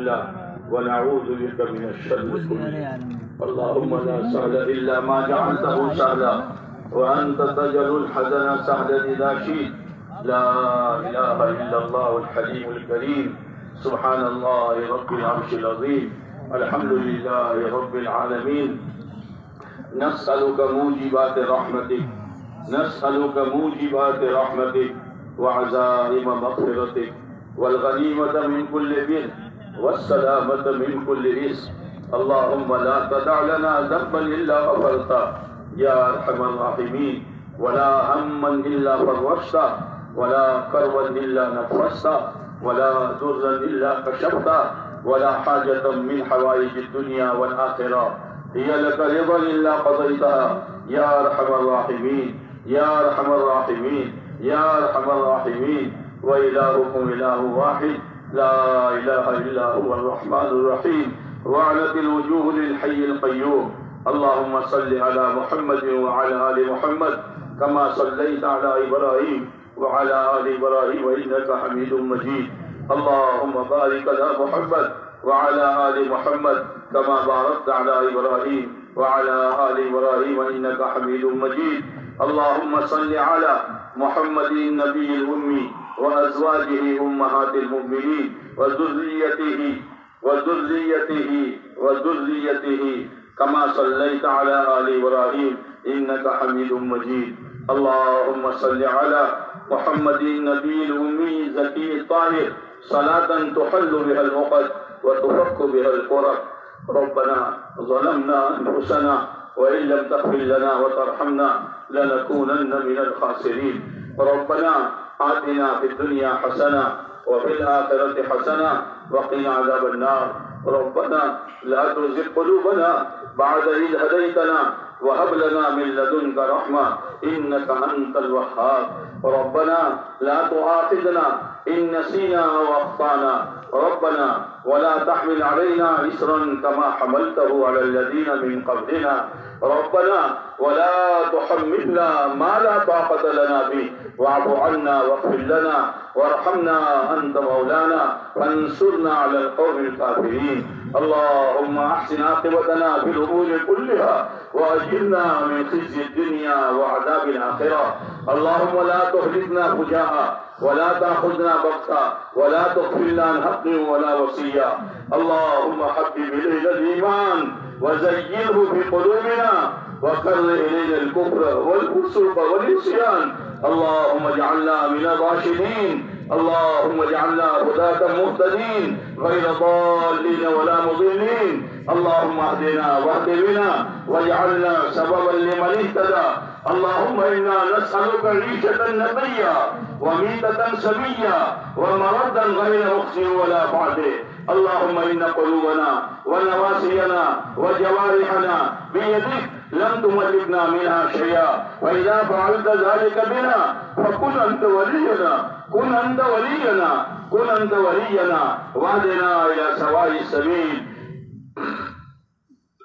كله ونعوذ بك من الشر كله. اللهم لا سهل إلا ما جعلته سهلا وأنت تجعل الحزن سهلا إذا شئت. لا إله إلا الله الحليم الكريم. سبحان الله رب العرش العظيم. الحمد لله رب العالمين. نسألك موجبات رحمتك وعزائم مغفرتك والغنيمة من كل بر والسلامة من كل إثم. اللهم لا تدع لنا ذنبا إلا غفرته يا أرحم الراحمين، ولا هما إلا فرجته، ولا كربا إلا نفسته، ولا ضرا إلا كشفته، ولا حاجة من حوائج الدنيا والآخرة هي لك رضا إلا قضيتها يا أرحم الراحمين يا أرحم الراحمين يا أرحم الراحمين. وإلهكم إله واحد لا إله إلا هو الرحمن الرحيم. وعنت الوجوه للحي القيوم. اللهم صل على محمد وعلى آل محمد كما صليت على إبراهيم وعلى آل إبراهيم إنك حميد مجيد. اللهم بارك على محمد وعلى آل محمد كما باركت على إبراهيم وعلى آل إبراهيم إنك حميد مجيد. اللهم صل على محمد النبي الأمي وأزواجه أمهات المؤمنين وذريته كما صليت على آل إبراهيم إنك حميد مجيد. اللهم صل على محمد النبي الأمي الزكي الطاهر صلاة تحل بها العقد وتفك بها الكرب. ربنا ظلمنا أنفسنا وإن لم تغفر لنا وترحمنا لنكونن من الخاسرين. ربنا آتنا في الدنيا حسنة وفي الآخرة حسنة وقنا عذاب النار. ربنا لا تزغ قلوبنا بعد إذ هديتنا وهب لنا من لدنك رحمة إنك أنت الوهاب. ربنا لا تؤاخذنا إن نسينا أو أخطأنا. ربنا ولا تحمل علينا إصرا كما حملته على الذين من قبلنا. ربنا ولا تحملنا ما لا طاقة لنا به واعف عنا واغفر لنا وارحمنا أنت مولانا فانصرنا على القوم الكافرين. اللهم أحسن عاقبتنا في الأمور كلها وأجرنا من خزي الدنيا وعذاب الآخرة. اللهم لا تهلكنا فجاء ولا تأخذنا بغتة ولا تغفلنا عن حق ولا وصية. اللهم حبب إلينا الإيمان وزينه في قلوبنا وكره إلينا الكفر والفسوق والعصيان. اللهم اجعلنا من الراشدين. اللهم اجعلنا هداة مهتدين غير ضالين ولا مضلين. اللهم اهدنا واهد بنا واجعلنا سببا لمن اهتدى. اللهم إنا نسألك عيشة نقية وميتة سوية ومردا غير مخزي ولا بعده. اللهم إن قلوبنا ونواسينا وجوارحنا بيدك لم تملكنا منها شيئا، فإذا فعلت ذلك بنا فكن أنت ولينا واهدنا إلى سواء السبيل.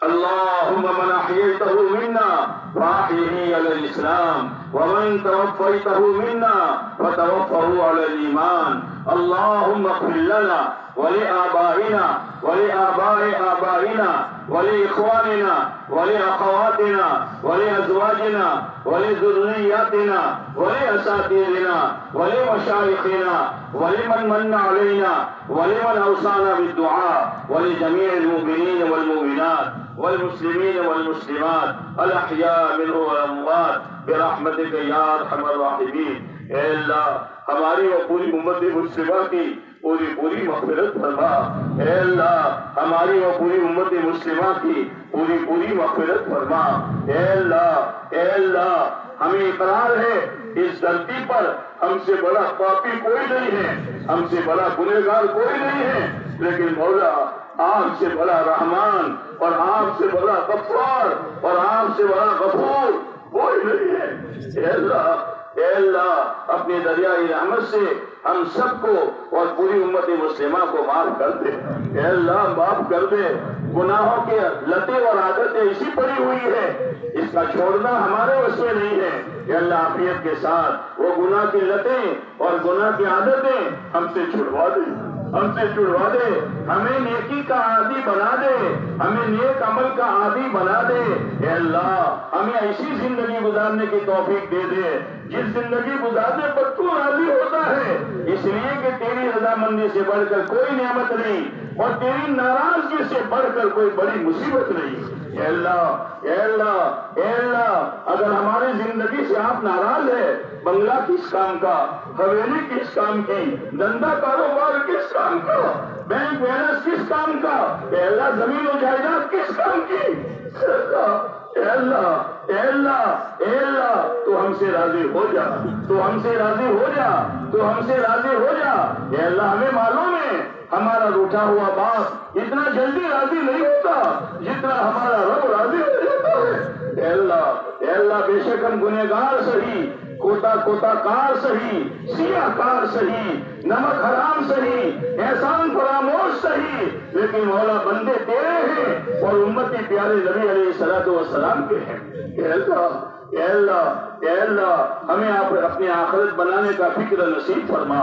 اللهم من أحييته منا فأحيه على الإسلام ومن توفيته منا فتوفه على الإيمان. اللهم اغفر لنا ولآبائنا ولآباء آبائنا ولإخواننا ولأخواتنا ولأزواجنا ولذرياتنا ولأساتذتنا ولمشايخنا ولمن من علينا ولمن أوصانا بالدعاء ولجميع المؤمنين والمؤمنات والمسلمين والمسلمات الأحياء منهم والأموات برحمتك يا أرحم الراحمين. اے اللہ ہماری و پوری امت مسلمہ کی پوری مغفرت فرما. اے اللہ ہماری و پوری امت مسلمہ کی پوری مغفرت فرما. اے اللہ ہمیں اقرار ہے اس دھرتی پر ہم سے بڑا پاپی کوئی نہیں ہے، ہم سے بڑا گنہگار کوئی نہیں ہے، لیکن مولا آپ سے بڑا رحمان اور آپ سے بڑا غفار اور آپ سے بڑا غفور کوئی نہیں ہے. اے اللہ اپنی دریائے رحمت سے ہم سب کو اور پوری امت مسلمہ کو معاف کر دے. اے اللہ معاف کر دے. گناہوں کے لتیں اور عادتیں اسی پڑی ہوئی ہے، اس کا چھوڑنا ہمارے وس میں نہیں ہے. اے اللہ عافیت کے ساتھ وہ گناہ کی لتیں اور گناہ کی عادتیں ہم سے چھڑوا دے. ہم سے جڑوا دے، ہمیں نیکی کا عادی بنا دے، ہمیں نیک عمل کا عادی بنا دے۔ اے اللہ ہمیں ایسی زندگی گزارنے کی توفیق دے دے جس زندگی گزارنے پر تو راضی ہوتا ہے، اس لیے کہ تیری رضامندی سے بڑھ کر کوئی نعمت نہیں اور تیری ناراضگی سے بڑھ کر کوئی بڑی مصیبت نہیں۔ اے اللہ اے اللہ اے اللہ، اگر ہماری زندگی سے آپ ناراض ہے، بنگلہ کس کام کا، حویلی کس کام کی، دھندا کاروبار کس کام کا، بینک بیلنس کس کام کا، اے اللہ زمین و جائیداد کس کام کی، اے اللہ اے اللہ اے اللہ، تو ہم سے راضی ہو جا، تو ہم سے راضی ہو جا، تو ہم سے راضی ہو جا۔ اے اللہ ہمیں معلوم ہے ہمارا روٹھا ہوا باپ اتنا جلدی راضی نہیں ہوتا جتنا ہمارا رب راضی ہو جاتا ہے۔ اے اللہ بے شک ہم گنہگار سہی، کوتا کار سہی، سیاہ کار سہی، نمک حرام سہی، احسان فراموش سہی، لیکن مولا بندے تیرے ہیں اور امتی پیارے نبی علیہ الصلوۃ والسلام کے ہیں۔ اے اللہ اے اللہ ہمیں آپ اپنی آخرت بنانے کا فکر نصیب فرما،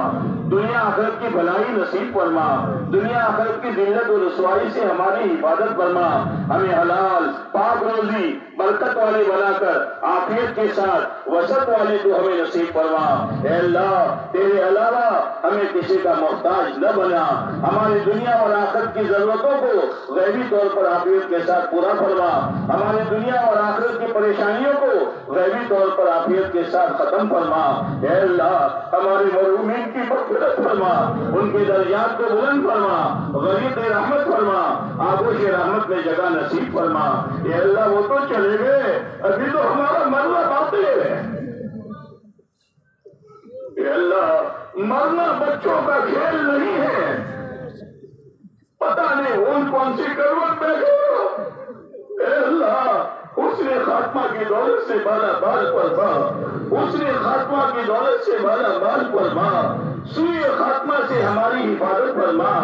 دنیا آخرت کی بھلائی نصیب فرما، دنیا آخرت کی ذلت و رسوائی سے ہماری حفاظت فرما، ہمیں حلال پاک روزی برکت والے بنا کر عافیت کے ساتھ وسعت والے تو ہمیں نصیب فرما۔ اے اللہ تیرے علاوہ ہمیں کسی کا محتاج نہ بنا، ہماری دنیا اور آخرت کی ضرورتوں کو غیبی طور پر عافیت کے ساتھ پورا فرما، ہماری دنیا اور آخرت کی پریشانیوں کو غیبی طور پر عافیت کے ساتھ ختم فرما۔ اے اللہ ہمارے مرحومین کی مغفرت فرما، ان کے درجات کو بلند فرما، غریب رحمت فرما، آغوش رحمت میں جگہ نصیب فرما۔ اے اللہ وہ تو چلے گئے، ابھی تو ہمارا مرنا باقی ہے۔ اے اللہ مرنا بچوں کا کھیل نہیں ہے، پتہ نہیں ان کون سی کروٹ بیٹھے ہو۔ اے اللہ حسن خاتمہ کی دولت سے بالا بال فرما، حسن خاتمہ کی دولت سے بالا بال فرما، سوئے خاتمہ سے ہماری حفاظت فرما۔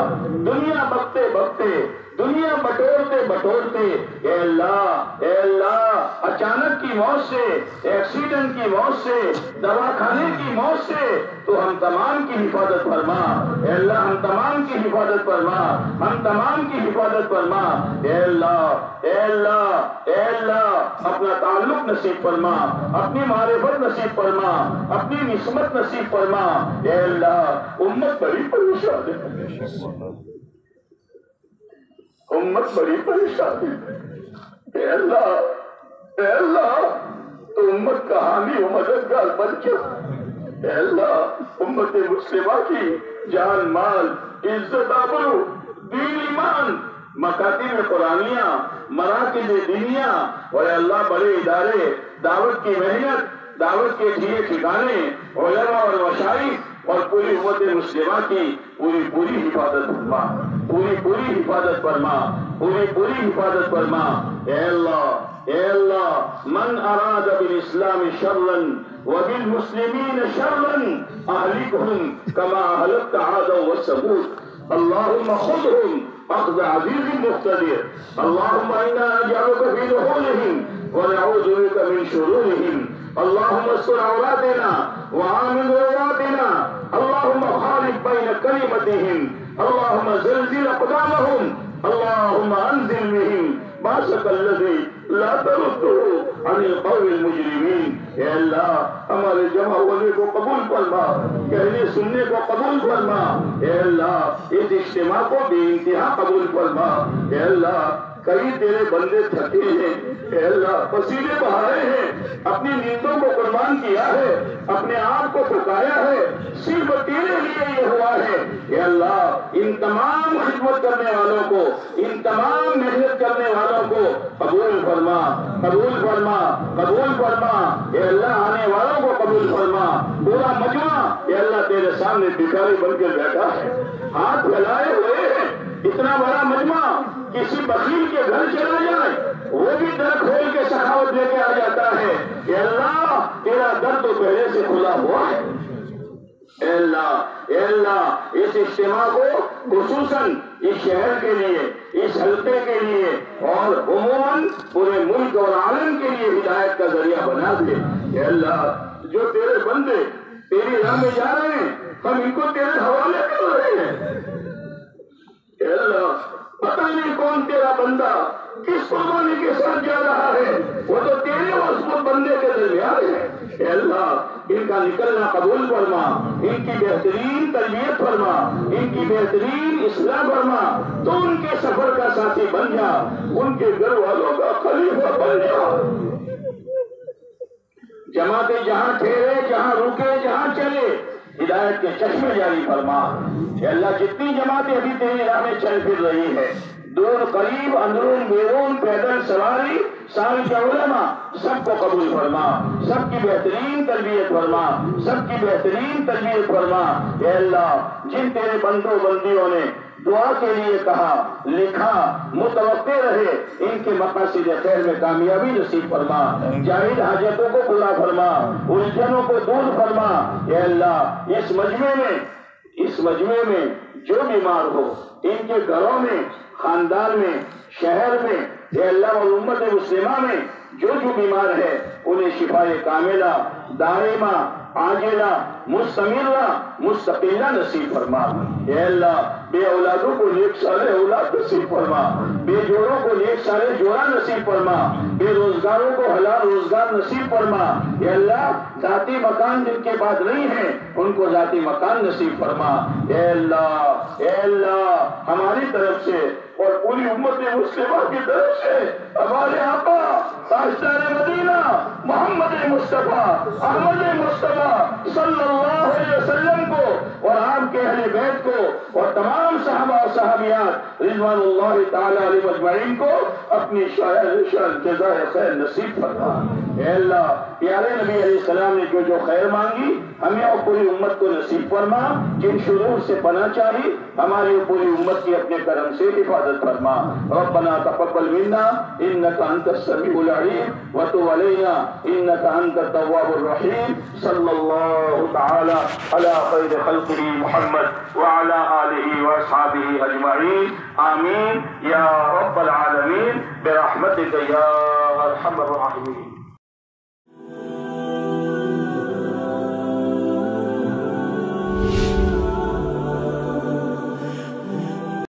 دنیا بکتے بکتے، دنیا بٹورتے بٹورتے، اے اللہ اچانک کی موت سے، ایکسیڈنٹ کی موت سے، دواخانے کی موت سے تو ہم تمام کی حفاظت فرما۔ اے اللہ ہم تمام کی حفاظت فرما، ہم تمام کی حفاظت فرما۔ اے اللہ اے اللہ اے اللہ اپنا تعلق نصیب فرما، اپنی معرفت نصیب فرما، اپنی نسبت نصیب فرما۔ اے اللہ امت بڑی پریشان ہے، امت بڑی پریشان ہے۔ اے اللہ تو امت کا حامی و مددگار بن جا۔ اے اللہ امت مسلمہ کی جان مال عزت آبرو دین ایمان مکاتب قرآنیہ مراکز دینیہ اور اللہ بڑے ادارے دعوت کی محنت دعوت کے ٹھیے ٹھکانے علماء اور مشائخ اور پوری امت مسلمہ کی پوری حفاظت فرما، پوری حفاظت فرما، پوری حفاظت فرما۔ اے اللہ من اراد بالاسلام شرا وبالمسلمین شرا اہلکہم کما اہلکت عادا وثمود اللهم خذهم اخذ عزیز مقتدر اللهم انا نجعلك في نحورهم ونعوذ بك من شرورهم اللهم استر عوراتنا وآمن رواتنا اللهم خالف بين كلمتهم اللهم زلزل اقدامهم اللهم انزل بهم باسك الذي لا ترده عن القوم المجرمين۔ اے اللہ ہمارے جمع ہونے کو قبول فرما، کہنے سننے کو قبول فرما۔ اے اللہ اس اجتماع کو بے انتہا قبول فرما۔ اے اللہ کئی تیرے بندے تھکے ہیں، اے اللہ پسینے بہائے ہیں، اپنی نیندوں کو قربان کیا ہے، اپنے آپ کو تھکایا ہے، صرف تیرے لیے یہ ہوا ہے۔ اے اللہ ان تمام خدمت کرنے والوں کو، ان تمام محنت کرنے والوں کو قبول فرما، قبول فرما، قبول فرما۔ اے اللہ آنے والوں کو قبول فرما۔ پورا مجمع اے اللہ تیرے سامنے بھکاری بن کے بیٹھا ہے، ہاتھ پھیلائے ہوئے ہیں۔ اتنا بڑا مجمع کسی بخیل کے گھر چلا جائے وہ بھی در کھول کے سخاوت لے کے آ جاتا ہے۔ اے اللہ تیرا در تو پہلے سے کھلا ہوا ہے۔ اے اللہ اس اجتماع کو خصوصاً اس شہر کے لیے، اس حلقے کے لیے اور عموماً پورے ملک اور عالم کے لیے ہدایت کا ذریعہ بنا دے۔ اے اللہ جو تیرے بندے تیری راہ میں جا رہے ہیں ہم ان کو تیرے حوالے کر رہے ہیں۔ اے اللہ پتہ نہیں کون تیرا بندہ کس قربانی کے ساتھ جا رہا ہے، وہ تو تیرے اور اس بندے کے درمیان ہے۔ اے اللہ ان کا نکلنا قبول فرما، ان کی بہترین تربیت فرما، ان کی بہترین اصلاح فرما، تو ان کے سفر کا ساتھی بن جا، ان کے گھر والوں کا خلیفہ بن جا۔ جماعتیں جہاں ٹھہرے، جہاں رکے، جہاں چلے، ہدایت کے چشمے جاری فرما۔ اے اللہ جتنی جماعتیں ابھی تیری راہ میں چل پھر رہی ہے، دور قریب، اندرون بیرون، پیدل سواری، سال کے علماء، سب کو قبول فرما، سب کی بہترین تربیت فرما، سب کی بہترین تربیت فرما۔ اے اللہ جن تیرے بندوں بندیوں نے دعا کے لیے کہا، لکھا، متوقع رہے، ان کے مقاصد خیر میں کامیابی نصیب فرما، جائز حاجتوں کو پورا فرما، الجھنوں کو دور فرما۔ اے اللہ اس مجمع میں جو بیمار ہو، ان کے گھروں میں، خاندان میں، شہر میں، اے اللہ اور امت مسلمہ میں جو بیمار ہے، انہیں شفاء کاملہ، دائمہ، عاجلہ، مستمرہ، مستقلہ نصیب فرما۔ اے اللہ بے اولادوں کو نیک صالح اولاد نصیب فرما، بے جوڑوں کو نیک صالح جوڑا نصیب فرما، بے روزگاروں کو حلال روزگار نصیب فرما۔ اے اللہ ذاتی مکان جن کے پاس نہیں ہے، ان کو ذاتی مکان نصیب فرما۔ اے اللہ ہماری طرف سے اور پوری امت مسلمہ کی طرف سے ہمارے آقا تاجدار مدینہ محمد مصطفیٰ احمد مصطفیٰ صلی اللہ علیہ وسلم کو اور آپ کے اہل بیت کو اور تمام صحابہ اور صحابیات رضوان اللہ تعالی علیہ مجمعین کو اپنی جزائے خیر نصیب فرما۔ اے اللہ پیارے نبی علیہ السلام نے جو خیر مانگی ہمیں اور پوری امت کو نصیب فرما، جن شرور سے پناہ چاہی ہماری پوری امت کی اپنے کرم سے حفاظت فرما۔ ربنا تقبل منا انك انت السميع العليم وتب علينا انك انت التواب الرحيم صلى الله تعالى على خير خلقه محمد وعلى آله واصحابه اجمعين آمين يا رب العالمين برحمتك يا ارحم الراحمين۔